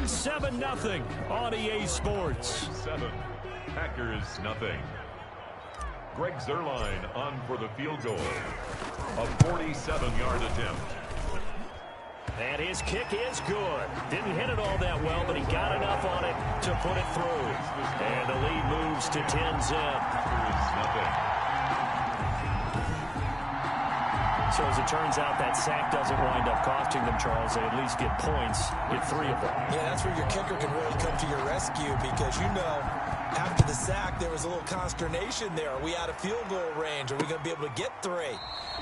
7-0 on EA Sports. 7, Packers nothing. Greg Zuerlein on for the field goal. A 47-yard attempt. And his kick is good. Didn't hit it all that well, but he got enough on it to put it through. And the lead moves to 10-0. Nothing. So as it turns out, that sack doesn't wind up costing them, Charles. They at least get points, get 3 of them. Yeah, that's where your kicker can really come to your rescue because, you know, after the sack, there was a little consternation there. Are we out of field goal range? Are we going to be able to get 3?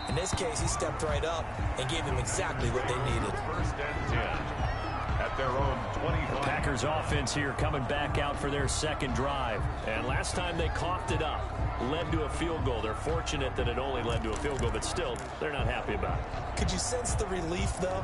In this case, he stepped right up and gave them exactly what they needed. First and 10 at their own 25. The Packers offense here coming back out for their second drive. And last time they coughed it up, led to a field goal. They're fortunate that it only led to a field goal, but still, they're not happy about it. Could you sense the relief, though,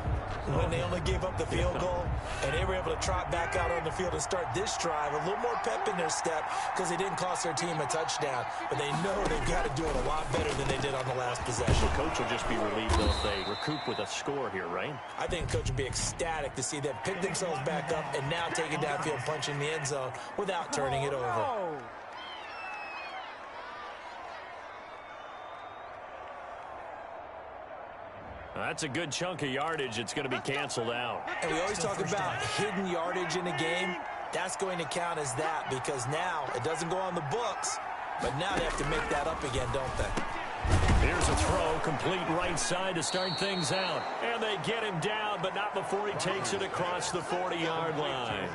when they only gave up the field goal and they were able to trot back out on the field and start this drive? A little more pep in their step because they didn't cost their team a touchdown, but they know they've got to do it a lot better than they did on the last possession. The coach will just be relieved, though, if they recoup with a score here, right? I think the coach would be ecstatic to see them pick themselves back up and now take it downfield, punch in the end zone without turning it over. That's a good chunk of yardage. It's going to be canceled out. And we always talk about hidden yardage in a game. That's going to count as that because now it doesn't go on the books, but now they have to make that up again, don't they? Here's a throw, complete right side to start things out. And they get him down, but not before he takes it across the 40-yard line.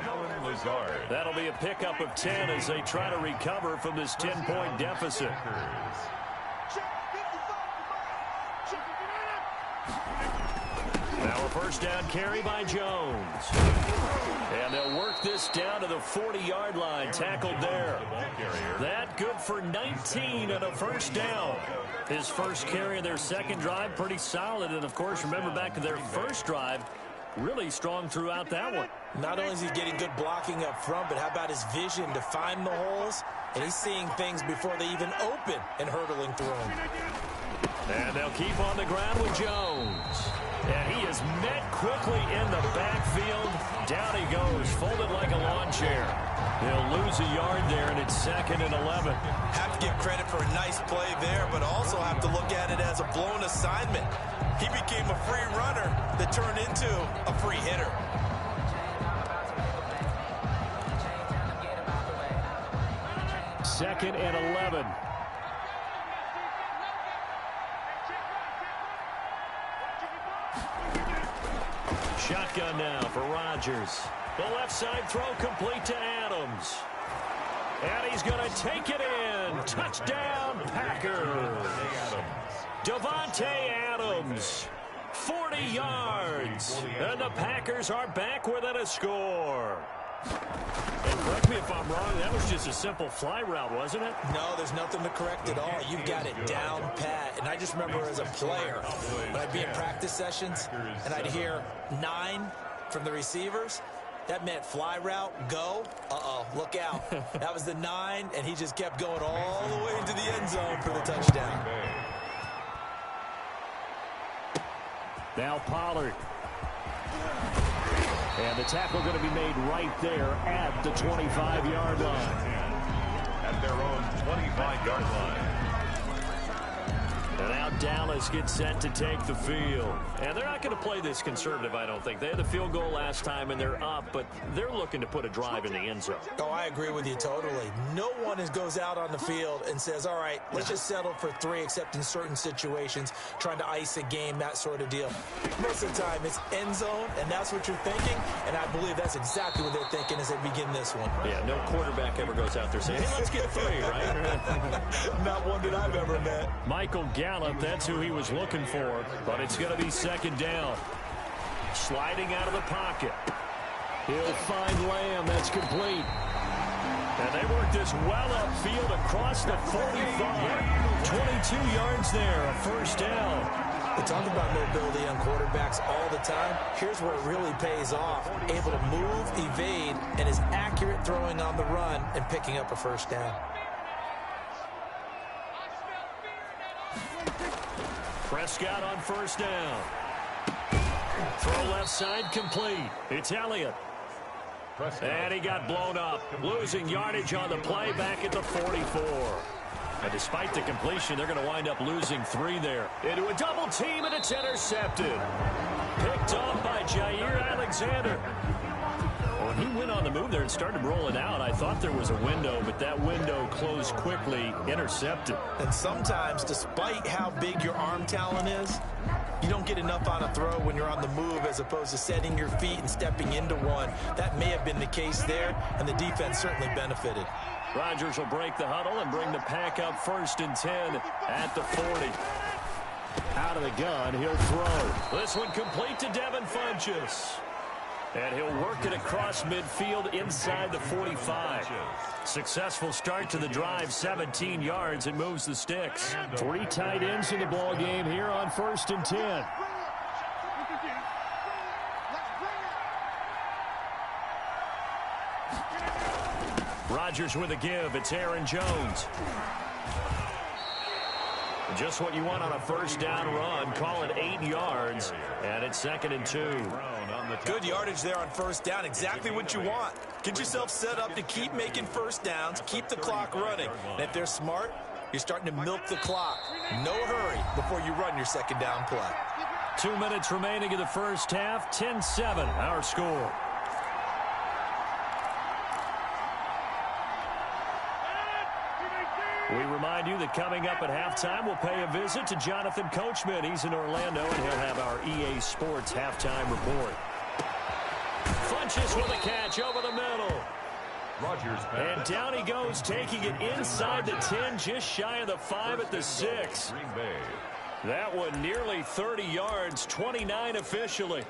That'll be a pickup of 10 as they try to recover from this 10-point deficit. Now a first down carry by Jones. And they'll work this down to the 40-yard line. Tackled there. That good for 19 and a first down. His first carry of their second drive, pretty solid. And, of course, remember back to their first drive, really strong throughout that one. Not only is he getting good blocking up front, but how about his vision to find the holes? And he's seeing things before they even open and hurdling through them. And they'll keep on the ground with Jones. And he is met quickly in the backfield. Down he goes, folded like a lawn chair. They'll lose a yard there, and it's 2nd and 11. Have to give credit for a nice play there, but also have to look at it as a blown assignment. He became a free runner that turned into a free hitter. Second and 11. Shotgun now for Rodgers. The left side throw complete to Adams. And he's going to take it in. Touchdown, Packers. Davante Adams, 40 yards. And the Packers are back within a score. And correct me if I'm wrong, that was just a simple fly route, wasn't it? No, there's nothing to correct at all. You've got it down pat. And I just remember as a player, when I'd be in practice sessions and I'd hear 9 from the receivers, that meant fly route, go. Uh-oh, look out. That was the 9, and he just kept going all the way into the end zone for the touchdown. Now Pollard. And the tackle going to be made right there at the 25-yard line. At their own 25-yard line. And now Dallas gets set to take the field. And they're not going to play this conservative, I don't think. They had the field goal last time, and they're up, but they're looking to put a drive in the end zone. Oh, I agree with you totally. No one goes out on the field and says, all right, let's just settle for 3, except in certain situations, trying to ice a game, that sort of deal. Most of the time, it's end zone, and that's what you're thinking, and I believe that's exactly what they're thinking as they begin this one. Yeah, no quarterback ever goes out there saying, hey, let's get 3, right? Not one that I've ever met. Michael Gallup, that's who he was looking for, but it's going to be second down. Sliding out of the pocket. He'll find Lamb. That's complete. And they work this well upfield across the 45. 22 yards there, a first down. We talk about mobility on quarterbacks all the time. Here's where it really pays off. Able to move, evade, and is accurate throwing on the run and picking up a first down. Prescott on first down. Throw left side complete. It's Elliott. And he got blown up, losing yardage on the play back at the 44. And despite the completion, they're going to wind up losing 3 there. Into a double team, and it's intercepted. Picked off by Jair Alexander. When he went on the move there and started rolling out, I thought there was a window, but that window closed quickly, intercepted. And sometimes, despite how big your arm talent is, you don't get enough on a throw when you're on the move as opposed to setting your feet and stepping into one. That may have been the case there, and the defense certainly benefited. Rodgers will break the huddle and bring the pack up 1st and 10 at the 40. Out of the gun, he'll throw. This one complete to Devin Funchess. And he'll work it across midfield inside the 45. Successful start to the drive, 17 yards, and moves the sticks. 3 tight ends in the ball game here on 1st and 10. Rodgers with a give. It's Aaron Jones. Just what you want on a 1st down run. Call it 8 yards, and it's 2nd and 2. Good yardage there on 1st down. Exactly what you want. Get yourself set up to keep making 1st downs, keep the clock running. And if they're smart, you're starting to milk the clock. No hurry before you run your 2nd down play. 2 minutes remaining in the 1st half. 10-7, our score. We remind you that coming up at halftime, we'll pay a visit to Jonathan Coachman. He's in Orlando, and he'll have our EA Sports halftime report. Funchess with a catch over the middle. Rodgers and down he goes, taking it inside the 10, just shy of the 5 at the 6. That one nearly 30 yards, 29 officially.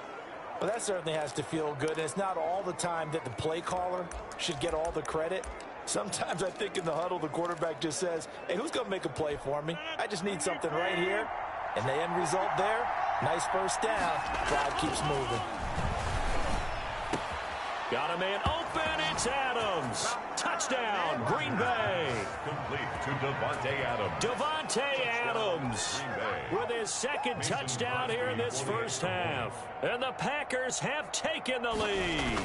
Well, that certainly has to feel good, and it's not all the time that the play caller should get all the credit. Sometimes I think in the huddle, the quarterback just says, hey, who's going to make a play for me? I just need something right here. And the end result there, nice 1st down. Drive keeps moving. Got a man open. It's Adams. Touchdown, Green Bay. Complete to Devontae Adams. Devontae Adams with his 2nd touchdown here in this 1st half. And the Packers have taken the lead.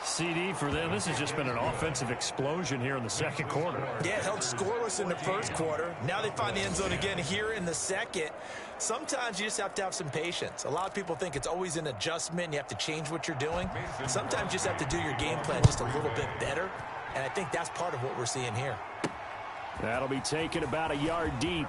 CD for them. This has just been an offensive explosion here in the 2nd quarter. Yeah, held scoreless in the 1st quarter. Now they find the end zone again here in the 2nd. Sometimes you just have to have some patience. A lot of people think it's always an adjustment. You have to change what you're doing. Sometimes you just have to do your game plan just a little bit better. And I think that's part of what we're seeing here. That'll be taken about a yard deep.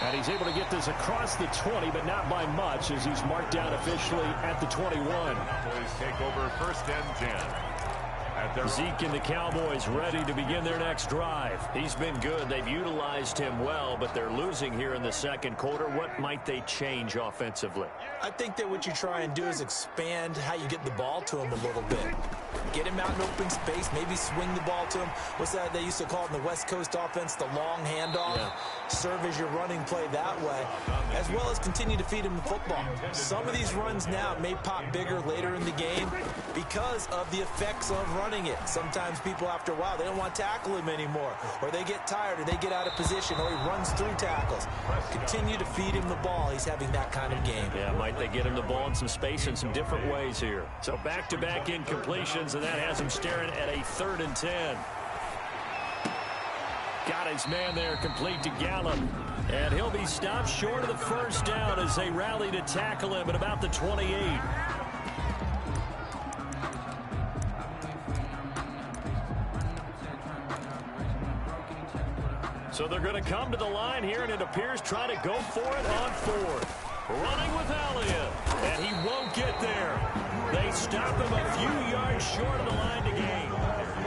And he's able to get this across the 20, but not by much, as he's marked down officially at the 21. Cowboys take over 1st and 10. Zeke and the Cowboys ready to begin their next drive. He's been good. They've utilized him well, but they're losing here in the 2nd quarter. What might they change offensively? I think that what you try and do is expand how you get the ball to him a little bit. Get him out in open space, maybe swing the ball to him. What's that they used to call it in the West Coast offense, the long handoff? Yeah. Serve as your running play that way, as well as continue to feed him the football. Some of these runs now may pop bigger later in the game because of the effects of running it. Sometimes people, after a while, they don't want to tackle him anymore, or they get tired, or they get out of position, or he runs through tackles. Continue to feed him the ball. He's having that kind of game. Yeah, might they get him the ball in some space in some different ways here. So back-to-back incompletions, and that has him staring at a 3rd and 10. Got his man there, complete to Gallup. And he'll be stopped short of the 1st down as they rally to tackle him at about the 28. So they're going to come to the line here, and it appears trying to go for it on 4th. Running with Elliott, and he won't get there. They stop him a few yards short of the line to gain.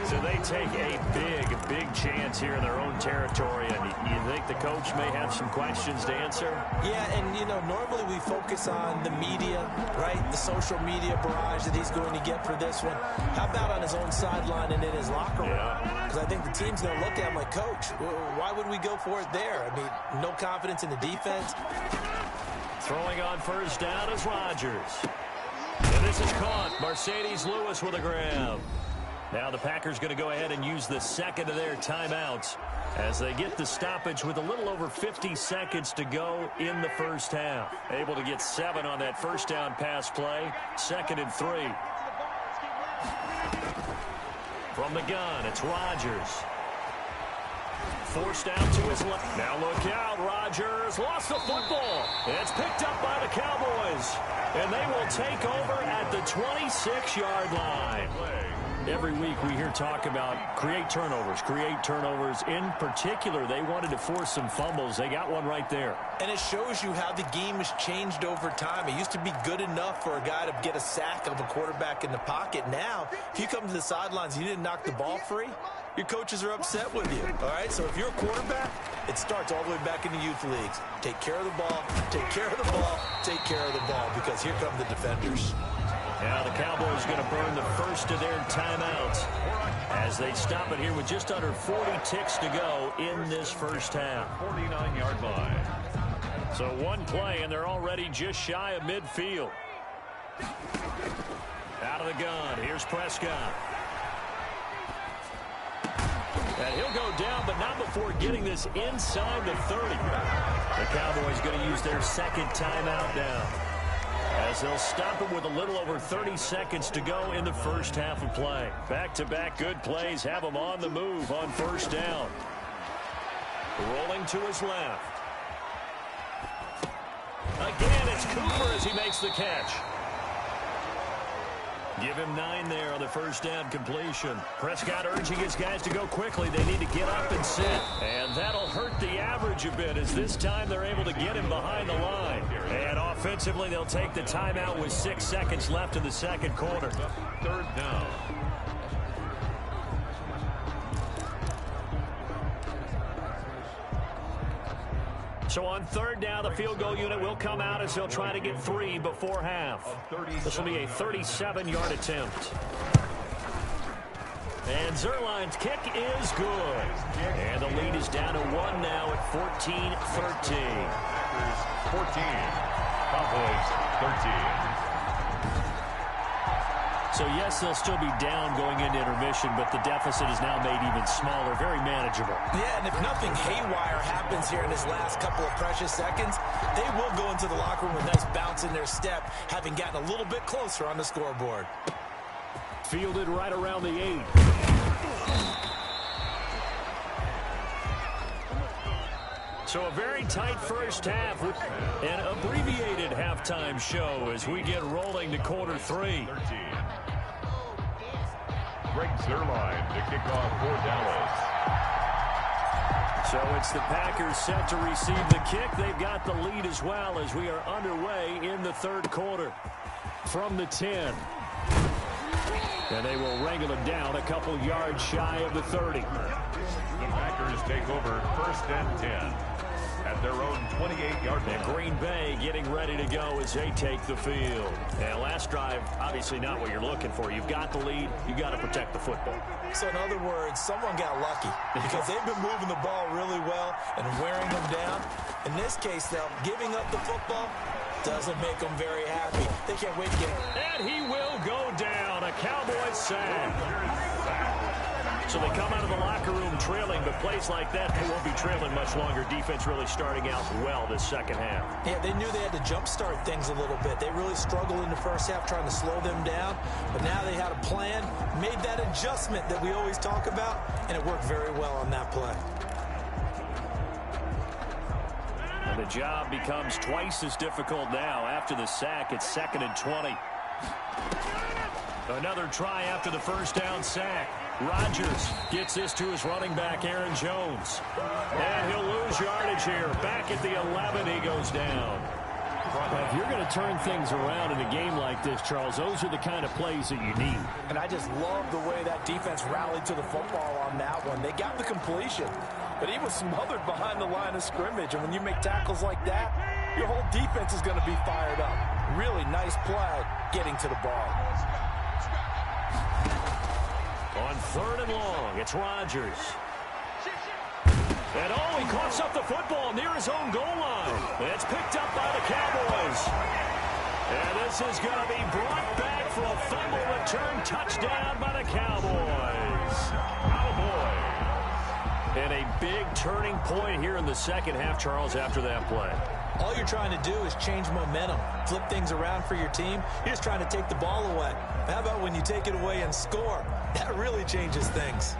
So they take a big chance here in their own territory, and you think the coach may have some questions to answer? Yeah, and, you know, normally we focus on the media, right? The social media barrage that he's going to get for this one. How about on his own sideline and in his locker room? Because I think the team's going to look at him like, Coach, why would we go for it there? I mean, no confidence in the defense. Throwing on 1st down is Rodgers. And this is caught. Mercedes Lewis with a grab. Now the Packers going to go ahead and use the second of their timeouts as they get the stoppage with a little over 50 seconds to go in the first half. Able to get 7 on that first down pass play. 2nd and 3. From the gun, it's Rodgers. Forced out to his left. Now look out, Rodgers lost the football. It's picked up by the Cowboys. And they will take over at the 26-yard line. Every week we hear talk about create turnovers. In particular, they wanted to force some fumbles. They got one right there. And it shows you how the game has changed over time. It used to be good enough for a guy to get a sack of a quarterback in the pocket. Now, if you come to the sidelines and you didn't knock the ball free, your coaches are upset with you. All right, so if you're a quarterback, it starts all the way back in the youth leagues. Take care of the ball, take care of the ball, take care of the ball, because here come the defenders. Now the Cowboys going to burn the first of their timeouts as they stop it here with just under 40 ticks to go in this first half. 49-yard line. So one play, and they're already just shy of midfield. Out of the gun, here's Prescott. And he'll go down, but not before getting this inside the 30. The Cowboys going to use their second timeout now, as they'll stop it with a little over 30 seconds to go in the first half of play. Back-to-back good plays have him on the move on first down. Rolling to his left. Again, it's Cooper as he makes the catch. Give him 9 there on the first down completion. Prescott urging his guys to go quickly. They need to get up and sit. And that'll hurt the average a bit, as this time they're able to get him behind the line. And offensively, they'll take the timeout with 6 seconds left in the second quarter. 3rd down. So on 3rd down, the field goal unit will come out as they'll try to get 3 before half. This will be a 37-yard attempt. And Zerline's kick is good. And the lead is down to 1 now at 14-13. 14. Cowboys 13. So, yes, they'll still be down going into intermission, but the deficit is now made even smaller, very manageable. Yeah, and if nothing haywire happens here in this last couple of precious seconds, they will go into the locker room with a nice bounce in their step, having gotten a little bit closer on the scoreboard. Fielded right around the 8. So a very tight first half with an abbreviated halftime show as we get rolling to quarter 3. Greg Zerline to kick off for Dallas. So it's the Packers set to receive the kick. They've got the lead as well as we are underway in the 3rd quarter. From the 10. And they will wrangle it down a couple yards shy of the 30. The Packers take over 1st and 10 at their own 28-yard line. And Green Bay getting ready to go as they take the field. And last drive, obviously not what you're looking for. You've got the lead. You've got to protect the football. So in other words, someone got lucky because they've been moving the ball really well and wearing them down. In this case, though, giving up the football doesn't make them very happy. They can't wait to get it. And he will go down. A Cowboys sack. So they come out of the locker room trailing, but plays like that, they won't be trailing much longer. Defense really starting out well this second half. Yeah, they knew they had to jumpstart things a little bit. They really struggled in the first half trying to slow them down, but now they had a plan, made that adjustment that we always talk about, and it worked very well on that play. And the job becomes twice as difficult now. After the sack, it's 2nd and 20. Another try after the first down sack. Rodgers gets this to his running back, Aaron Jones. And he'll lose yardage here. Back at the 11, he goes down. If you're going to turn things around in a game like this, Charles, those are the kind of plays that you need. And I just love the way that defense rallied to the football on that one. They got the completion, but he was smothered behind the line of scrimmage. And when you make tackles like that, your whole defense is going to be fired up. Really nice play getting to the ball. On 3rd and long, it's Rodgers. And he coughs up the football near his own goal line. It's picked up by the Cowboys. And this is going to be brought back for a fumble return touchdown by the Cowboys. And a big turning point here in the second half, Charles, after that play. All you're trying to do is change momentum, flip things around for your team. You're just trying to take the ball away. How about when you take it away and score? That really changes things.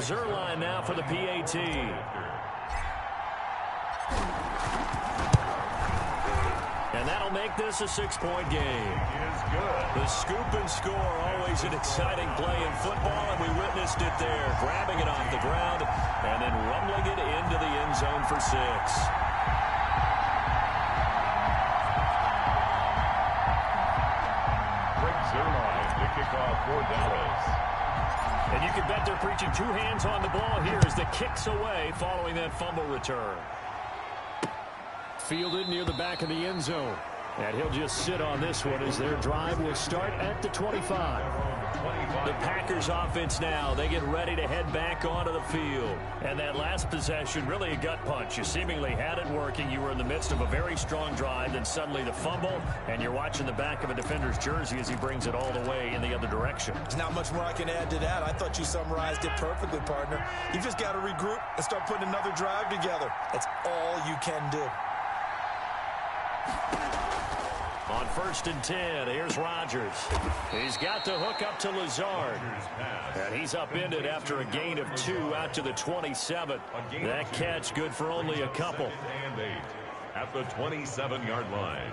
Zerline now for the PAT. And that'll make this a 6-point game. The scoop and score, always an exciting play in football, and we witnessed it there, grabbing it off the ground and then rumbling it into the end zone for 6. Greg Zerline, the kickoff for Dallas. And you can bet they're preaching 2 hands on the ball here as the kick's away following that fumble return. Fielded near the back of the end zone. And he'll just sit on this one as their drive will start at the 25. The Packers offense now, they get ready to head back onto the field. And that last possession, really a gut punch. You seemingly had it working. You were in the midst of a very strong drive, then suddenly the fumble, and you're watching the back of a defender's jersey as he brings it all the way in the other direction. There's not much more I can add to that. I thought you summarized it perfectly, partner. You just got to regroup and start putting another drive together. That's all you can do. On 1st and 10, here's Rodgers. He's got the hook up to Lazard. And he's upended after a gain of 2 out to the 27. That catch good for only a couple. And 8 at the 27-yard line.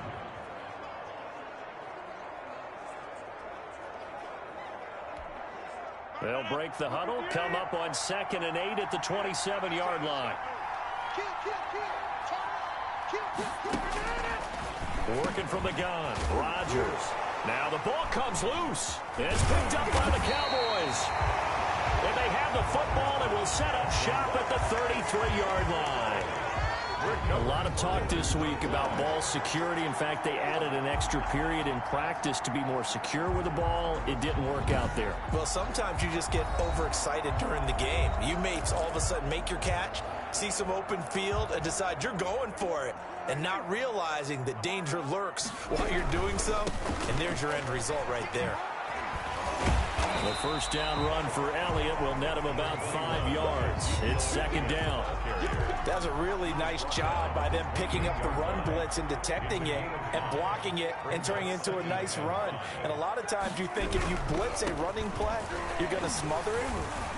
They'll break the huddle, come up on 2nd and 8 at the 27-yard line. Working from the gun, Rodgers. Now the ball comes loose. It's picked up by the Cowboys. And they have the football and will set up shop at the 33-yard line. A lot of talk this week about ball security. In fact, they added an extra period in practice to be more secure with the ball. It didn't work out there. Well, sometimes you just get overexcited during the game. You may all of a sudden make your catch, see some open field, and decide you're going for it, and not realizing that danger lurks while you're doing so. And there's your end result right there. The first down run for Elliott will net him about 5 yards. It's 2nd down. That's a really nice job by them picking up the run blitz and detecting it and blocking it and turning it into a nice run. And a lot of times you think if you blitz a running play, you're going to smother it.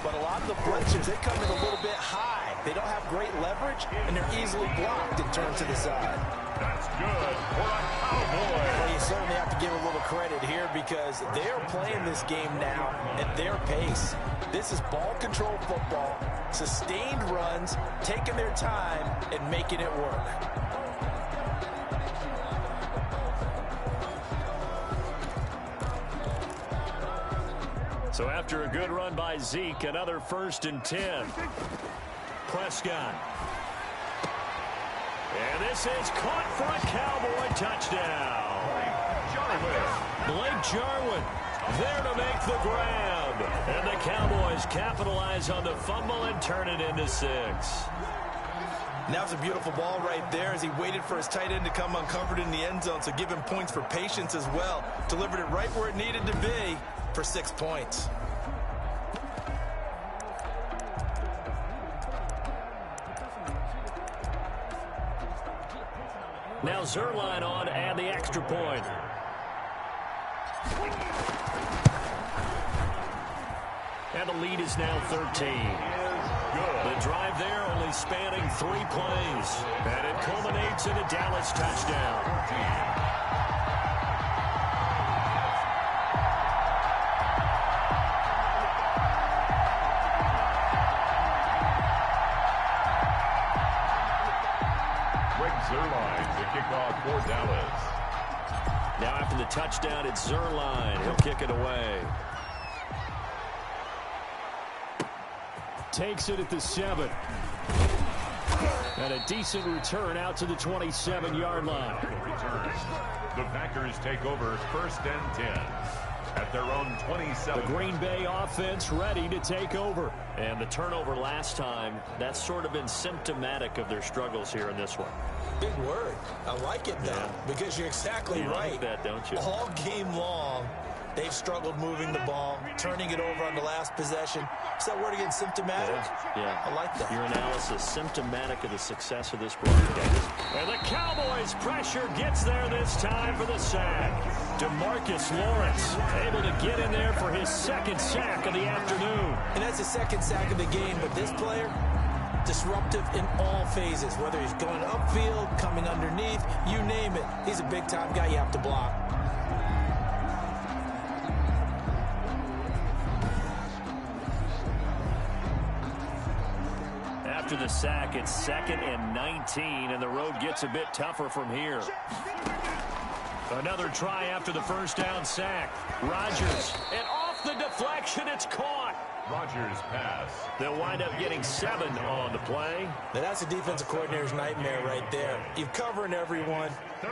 But a lot of the blitzers, they come in a little bit high. They don't have great leverage, and they're easily blocked and turned to the side. That's good for a Cowboy. Well, you certainly have to give a little credit here because they're playing this game now at their pace. This is ball control football, sustained runs, taking their time and making it work. So after a good run by Zeke, another 1st and 10. Prescott. And this is caught for a Cowboy touchdown. Blake Jarwin there to make the grab. And the Cowboys capitalize on the fumble and turn it into 6. Now it's a beautiful ball right there as he waited for his tight end to come uncovered in the end zone. So give him points for patience as well. Delivered it right where it needed to be for 6 points. Now Zerline on and the extra point. And the lead is now 13. The drive there only spanning 3 plays. And it culminates in a Dallas touchdown. Zerline, the kickoff for Dallas. Now after the touchdown, it's Zerline. He'll kick it away. Takes it at the 7. And a decent return out to the 27-yard line. The Packers take over 1st and 10 at their own 27. The Green Bay offense ready to take over. And the turnover last time, that's sort of been symptomatic of their struggles here in this one. Big word. I like it, though, because you're exactly right. Like that, don't you? All game long, they've struggled moving the ball, turning it over on the last possession. Is that word again, symptomatic? Yeah. I like that. Your analysis, symptomatic of the success of this broadcast. And the Cowboys' pressure gets there this time for the sack. DeMarcus Lawrence able to get in there for his 2nd sack of the afternoon. And that's the 2nd sack of the game, but this player, disruptive in all phases, whether he's going upfield, coming underneath, you name it. He's a big-time guy you have to block. After the sack, it's 2nd and 19, and the road gets a bit tougher from here. Another try after the first down sack. Rodgers, and off the deflection, it's caught. Rodgers pass. They'll wind up getting 7 on the play. Now that's a defensive coordinator's nightmare right there. You're covering everyone,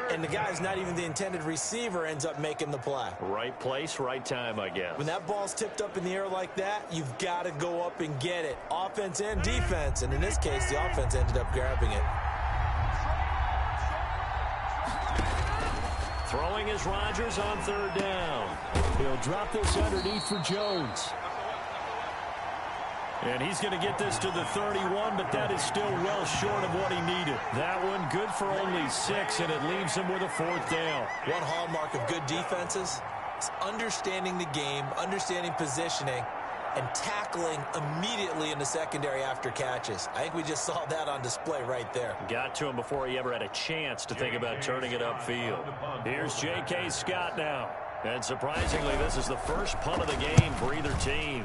and the guy's not even the intended receiver ends up making the play. Right place, right time, I guess. When that ball's tipped up in the air like that, you've got to go up and get it. Offense and defense, and in this case, the offense ended up grabbing it. Throwing is Rodgers on 3rd down. He'll drop this underneath for Jones. And he's going to get this to the 31, but that is still well short of what he needed. That one good for only 6, and it leaves him with a 4th down. One hallmark of good defenses is understanding the game, understanding positioning, and tackling immediately in the secondary after catches. I think we just saw that on display right there. Got to him before he ever had a chance to think about turning it upfield. Here's J.K. Scott now. And surprisingly, this is the first punt of the game for either team.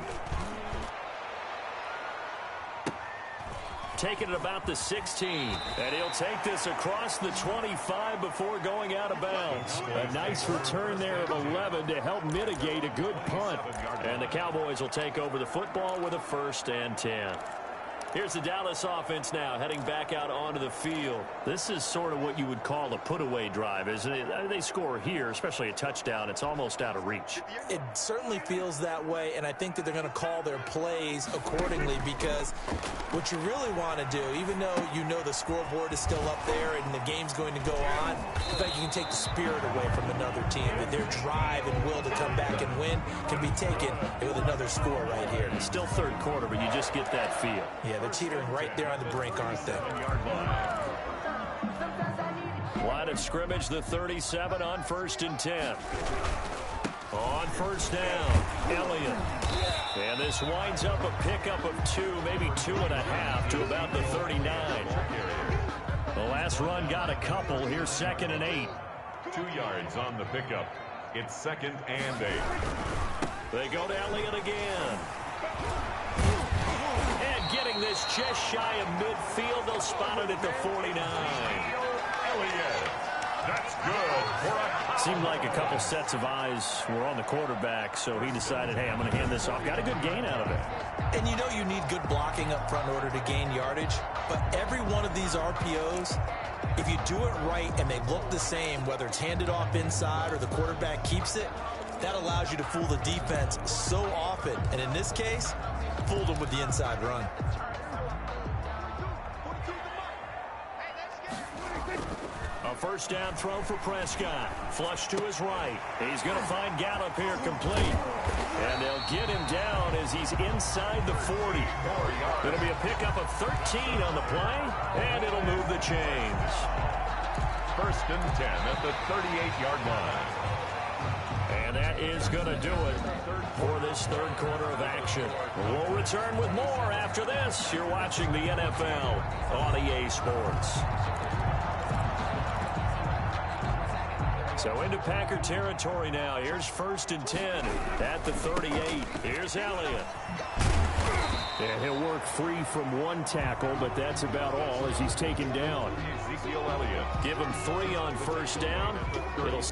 Taking it about the 16. And he'll take this across the 25 before going out of bounds. A nice return there of 11 to help mitigate a good punt. And the Cowboys will take over the football with a 1st and 10. Here's the Dallas offense now heading back out onto the field. This is sort of what you would call a put-away drive, isn't it? They score here, especially a touchdown. It's almost out of reach. It certainly feels that way, and I think that they're going to call their plays accordingly because what you really want to do, even though you know the scoreboard is still up there and the game's going to go on, in fact, you can take the spirit away from another team. And their drive and will to come back and win can be taken with another score right here. It's still 3rd quarter, but you just get that feel. Yeah, they're teetering right there on the brink, aren't they? Line of scrimmage, the 37 on 1st and 10. On 1st down, Elliott. And this winds up a pickup of 2, maybe 2.5 to about the 39. The last run got a couple. Here's 2nd and 8. 2 yards on the pickup. It's 2nd and 8. They go to Elliott again. And getting this just shy of midfield. They'll spot it at the 49. Elliott. That's good for a... Seemed like a couple sets of eyes were on the quarterback, so he decided, hey, I'm going to hand this off. Got a good gain out of it. And you know you need good blocking up front in order to gain yardage, but every one of these RPOs, if you do it right and they look the same, whether it's handed off inside or the quarterback keeps it, that allows you to fool the defense so often. And in this case, fooled them with the inside run. A 1st down throw for Prescott. Flush to his right. He's going to find Gallup here complete. And they'll get him down as he's inside the 40. It'll be a pickup of 13 on the play, and it'll move the chains. 1st and 10 at the 38-yard line. And that is going to do it for this 3rd quarter of action. We'll return with more after this. You're watching the NFL on EA Sports. So into Packer territory now. Here's 1st and 10 at the 38. Here's Elliott. And he'll work free from one tackle, but that's about all as he's taken down. Ezekiel Elliott. Give him 3 on 1st down. It'll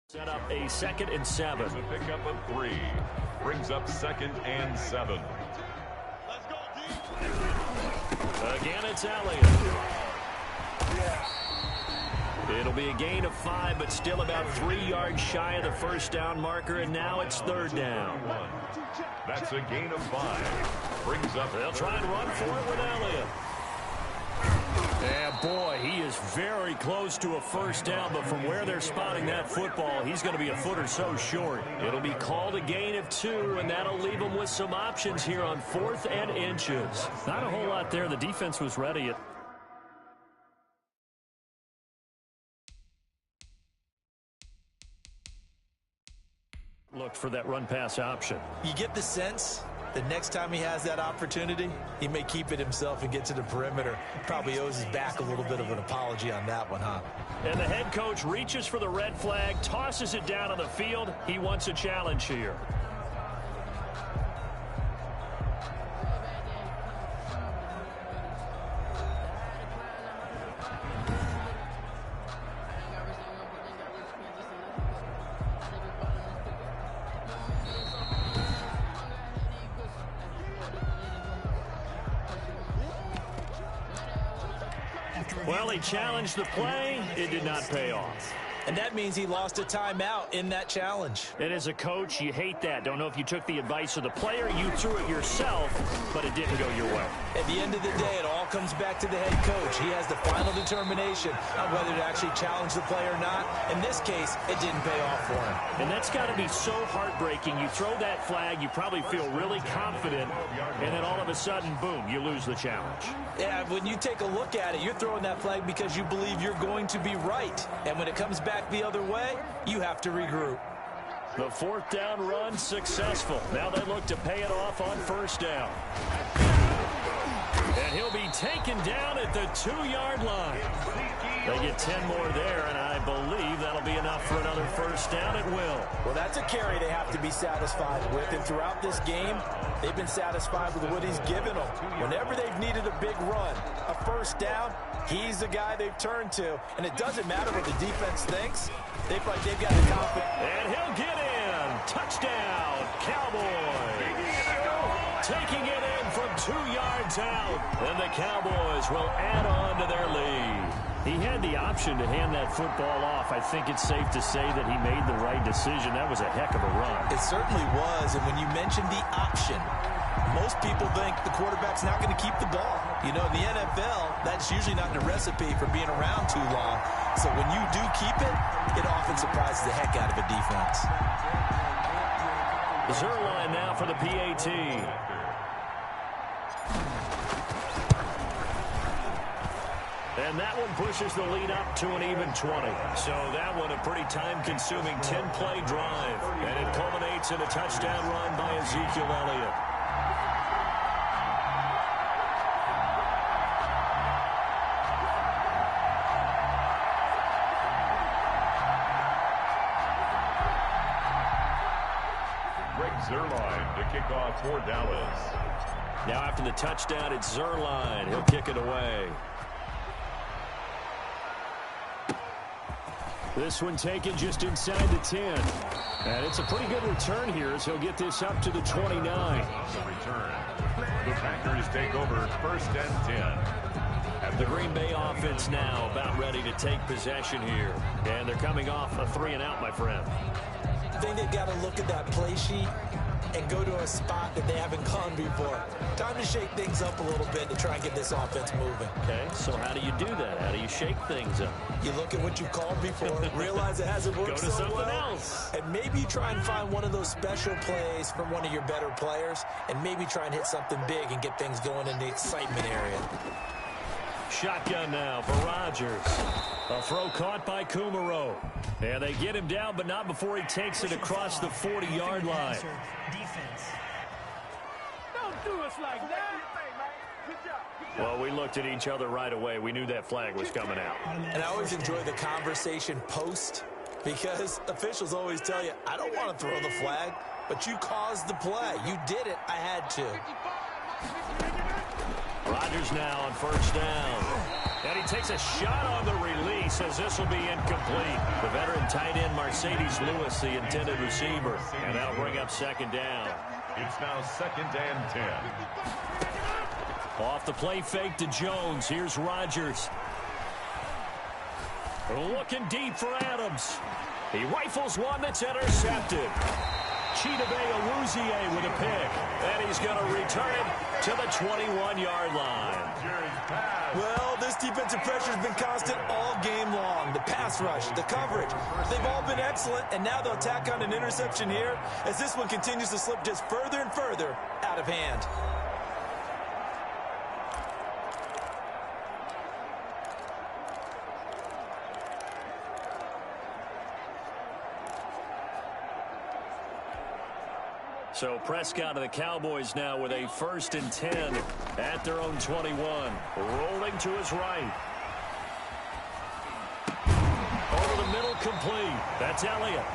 Set up a 2nd and 7. A pickup of 3. Brings up 2nd and 7. Again, it's Elliott. It'll be a gain of 5, but still about 3 yards shy of the first down marker, and now it's 3rd down. That's a gain of 5. Brings up. They'll try and run for it with Elliott. Yeah, boy, he is very close to a first down, but from where they're spotting that football, he's going to be a foot or so short. It'll be called a gain of 2, and that'll leave him with some options here on 4th and inches. Not a whole lot there. The defense was ready. Looked for that run-pass option. You get the sense the next time he has that opportunity, he may keep it himself and get to the perimeter. Probably owes his back a little bit of an apology on that one, huh? And the head coach reaches for the red flag, tosses it down on the field. He wants a challenge here. Well, he challenged the play. It did not pay off. And that means he lost a timeout in that challenge. And as a coach, you hate that. Don't know if you took the advice of the player. You threw it yourself, but it didn't go your way. At the end of the day, it all comes back to the head coach. He has the final determination on whether to actually challenge the play or not. In this case, it didn't pay off for him. And that's got to be so heartbreaking. You throw that flag, you probably feel really confident, and then all of a sudden, boom, you lose the challenge. Yeah, when you take a look at it, you're throwing that flag because you believe you're going to be right. And when it comes back the other way, you have to regroup. The 4th down run successful. Now they look to pay it off on 1st down. And he'll be taken down at the 2-yard line. They get 10 more there, and I believe that'll be enough for another 1st down at will. Well, that's a carry they have to be satisfied with, and throughout this game, they've been satisfied with what he's given them. Whenever they've needed a big run, a 1st down, he's the guy they've turned to, and it doesn't matter what the defense thinks. They feel like they've got the confidence. And he'll get in. Touchdown, Cowboys. Taking it in from 2 yards out, and the Cowboys will add on to their lead. He had the option to hand that football off. I think it's safe to say that he made the right decision. That was a heck of a run. It certainly was, and when you mentioned the option, most people think the quarterback's not going to keep the ball. You know, in the NFL, that's usually not the recipe for being around too long. So when you do keep it, it often surprises the heck out of a defense. Zerline now for the PAT. And that one pushes the lead up to an even 20. So that one a pretty time-consuming 10-play drive. And it culminates in a touchdown run by Ezekiel Elliott. Zerline to kick off for Dallas. Now after the touchdown, it's Zerline. He'll kick it away. This one taken just inside the 10. And it's a pretty good return here as he'll get this up to the 29. The return. The Packers take over 1st and 10. The Green Bay offense now about ready to take possession here. And they're coming off a 3-and-out, my friend. I think they've got to look at that play sheet and go to a spot that they haven't gone before. Time to shake things up a little bit to try and get this offense moving. Okay, so how do you do that? How do you shake things up? You look at what you called before, realize it hasn't worked Go to so something well, else. and maybe try and find one of those special plays from one of your better players, and maybe try and hit something big and get things going in the excitement area. Shotgun now for Rodgers. A throw caught by Kumaro. And they get him down, but not before he takes it across the 40-yard line. Don't do us like that. Well, we looked at each other right away. We knew that flag was coming out. And I always enjoy the conversation post, because officials always tell you, I don't want to throw the flag, but you caused the play. You did it. I had to. Rodgers now on 1st down. And he takes a shot on the release as this will be incomplete. The veteran tight end Mercedes Lewis, the intended receiver. And that'll bring up second down. It's now 2nd and 10. Off the play fake to Jones. Here's Rodgers. Looking deep for Adams. He rifles one that's intercepted. Chidobe Awuzie with a pick. And he's going to return it to the 21-yard line. Well, this defensive pressure has been constant all game long. The pass rush, the coverage, they've all been excellent, and now they'll tack on an interception here as this one continues to slip just further and further out of hand. So Prescott of the Cowboys now with a 1st and 10 at their own 21. Rolling to his right. Over the middle, complete. That's Elliott.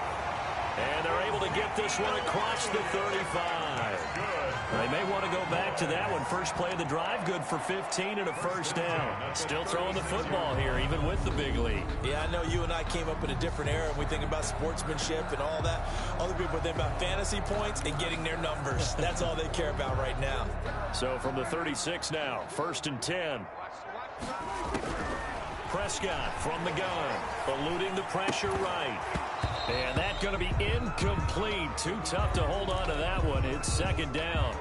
And they're able to get this one across the 35. They may want to go back to that one. First play of the drive, good for 15 and a first down. Still throwing the football here, even with the big lead. Yeah, I know you and I came up in a different era, and we think about sportsmanship and all that. Other people think about fantasy points and getting their numbers. That's all they care about right now. So from the 36 now, 1st and 10. Prescott from the gun, eluding the pressure right. And that's going to be incomplete. Too tough to hold on to that one. It's 2nd down.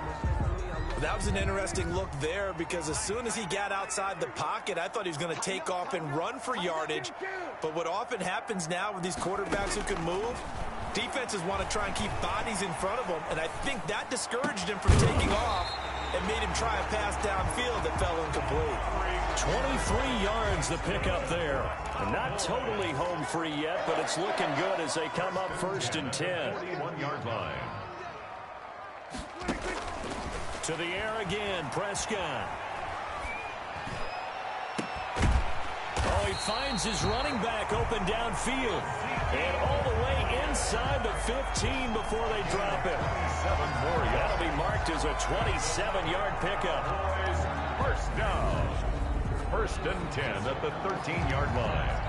That was an interesting look there because as soon as he got outside the pocket, I thought he was going to take off and run for yardage. But what often happens now with these quarterbacks who can move, defenses want to try and keep bodies in front of them. And I think that discouraged him from taking off and made him try a pass downfield that fell incomplete. 23 yards the pickup there. And not totally home free yet, but it's looking good as they come up 1st and 10. 41-yard line. To the air again, Prescott. Oh, he finds his running back open downfield. And all the way inside the 15 before they drop it. That'll be marked as a 27-yard pickup. First down. 1st and 10 at the 13-yard line.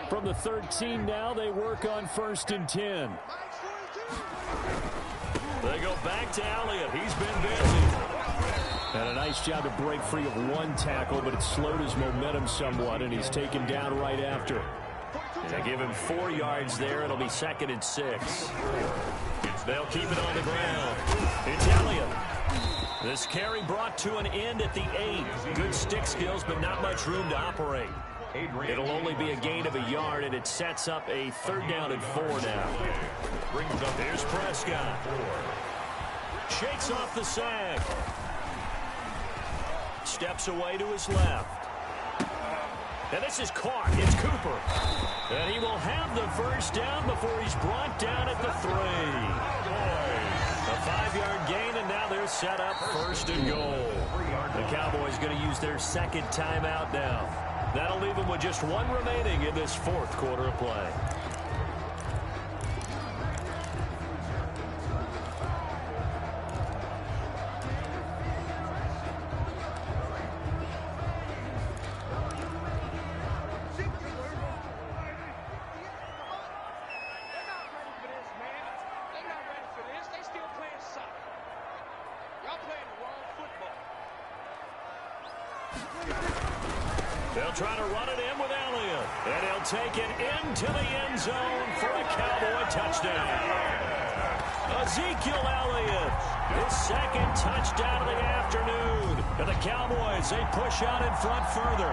From the 13 now, they work on 1st and 10. They go back to Elliott. He's been busy. And a nice job to break free of one tackle, but it slowed his momentum somewhat, and he's taken down right after. They give him 4 yards there. It'll be 2nd and 6. They'll keep it on the ground. It's Elliott. This carry brought to an end at the 8. Good stick skills, but not much room to operate. It'll only be a gain of a yard, and it sets up a 3rd down and 4 now. Here's Prescott. Shakes off the sack. Steps away to his left. And this is caught. It's Cooper. And he will have the 1st down before he's brought down at the 3. A 5-yard gain, and now they're set up 1st and goal. The Cowboys going to use their 2nd timeout now. That'll leave them with just 1 remaining in this 4th quarter of play. They'll try to run it in with Elliott. And he'll take it into the end zone for a Cowboy touchdown. Ezekiel Elliott, his 2nd touchdown of the afternoon. And the Cowboys, they push out in front further.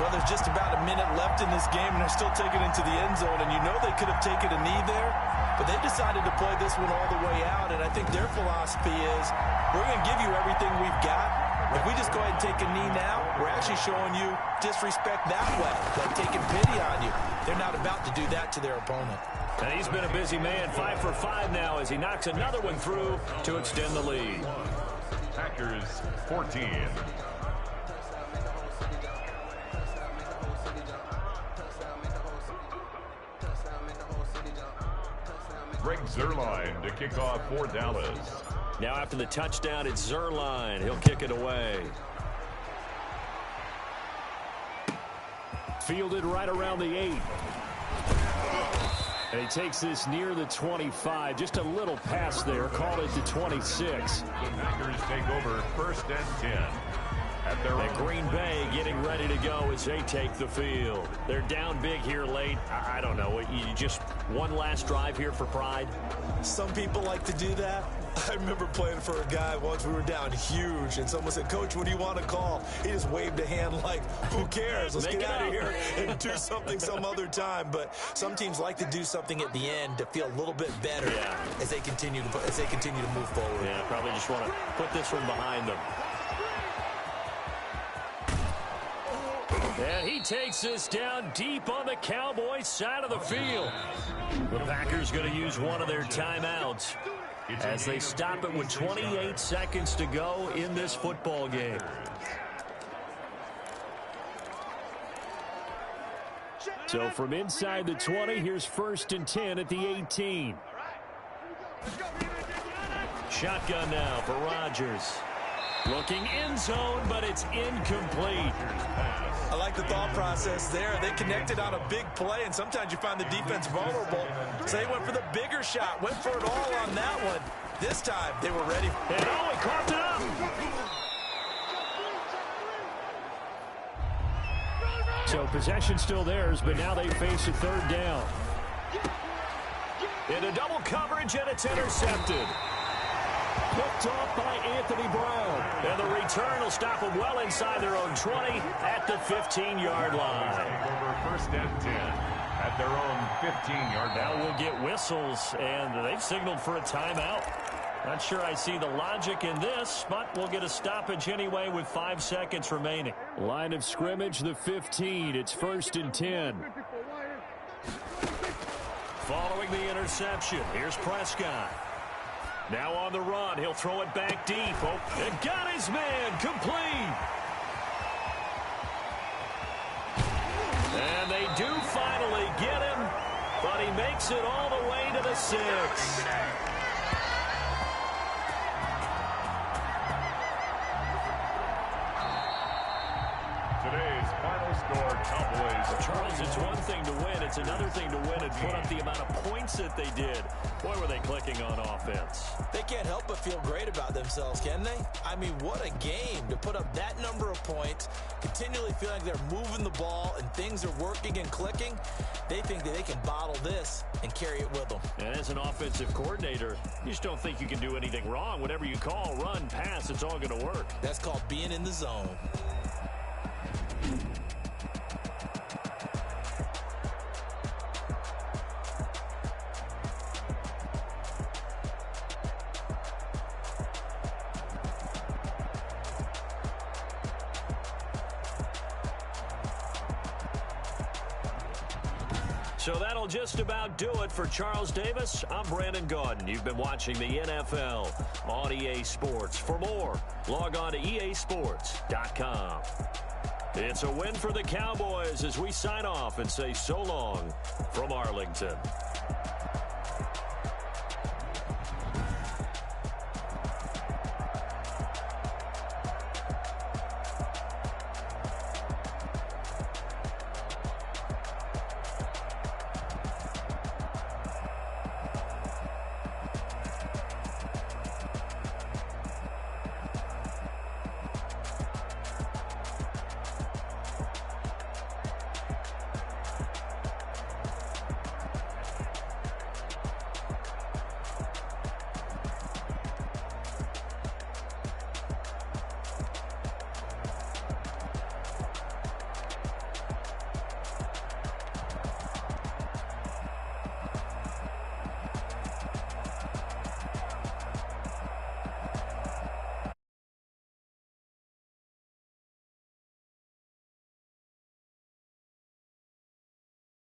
Well, there's just about a minute left in this game, and they're still taking it into the end zone. And you know they could have taken a knee there, but they decided to play this one all the way out. And I think their philosophy is, we're going to give you everything we've got. If we just go ahead and take a knee now, we're actually showing you disrespect that way, like taking pity on you. They're not about to do that to their opponent. And he's been a busy man, 5 for 5 now as he knocks another one through to extend the lead. Packers 14. Greg Zuerlein to kick off for Dallas. Now after the touchdown, it's Zuerlein. He'll kick it away. Fielded right around the 8. And he takes this near the 25. Just a little pass there. Call it the 26. The Packers take over 1st and 10. And Green Bay getting ready to go as they take the field. They're down big here late. I don't know. You just one last drive here for pride? Some people like to do that. I remember playing for a guy once. We were down huge, and someone said, "Coach, what do you want to call?" He just waved a hand like, who cares? Let's get out of here and do something some other time. But some teams like to do something at the end to feel a little bit better as they continue to move forward. Yeah, probably just want to put this one behind them. And he takes this down deep on the Cowboys side of the field. The Packers going to use one of their timeouts as they stop it with 28 seconds to go in this football game. So from inside the 20, here's 1st and 10 at the 18. Shotgun now for Rodgers. Looking end zone, but it's incomplete. I like the thought process there. They connected on a big play, and sometimes you find the defense vulnerable. So they went for the bigger shot, went for it all on that one. This time, they were ready. And he coughed it up. So possession still theirs, but now they face a 3rd down. Into double coverage, and it's intercepted. Picked off by Anthony Brown. And the return will stop them well inside their own 20 at the 15-yard line. Over 1st and 10 at their own 15-yard line. Now we'll get whistles, and they've signaled for a timeout. Not sure I see the logic in this, but we'll get a stoppage anyway with 5 seconds remaining. Line of scrimmage, the 15. It's 1st and 10. Following the interception, here's Prescott. Now on the run, he'll throw it back deep. Oh, and got his man complete. And they do finally get him, but he makes it all the way to the 6. Today's final score, Cowboys. Charles, it's one thing to win. It's another thing to win and put up the amount of points that they did. Boy, were they clicking on offense. They can't help but feel great about themselves, can they? I mean, what a game to put up that number of points, continually feeling like they're moving the ball and things are working and clicking. They think that they can bottle this and carry it with them. And as an offensive coordinator, you just don't think you can do anything wrong. Whatever you call, run, pass, it's all going to work. That's called being in the zone. So that'll just about do it for Charles Davis. I'm Brandon Gaudin. You've been watching the NFL on EA Sports. For more, log on to easports.com. It's a win for the Cowboys as we sign off and say so long from Arlington.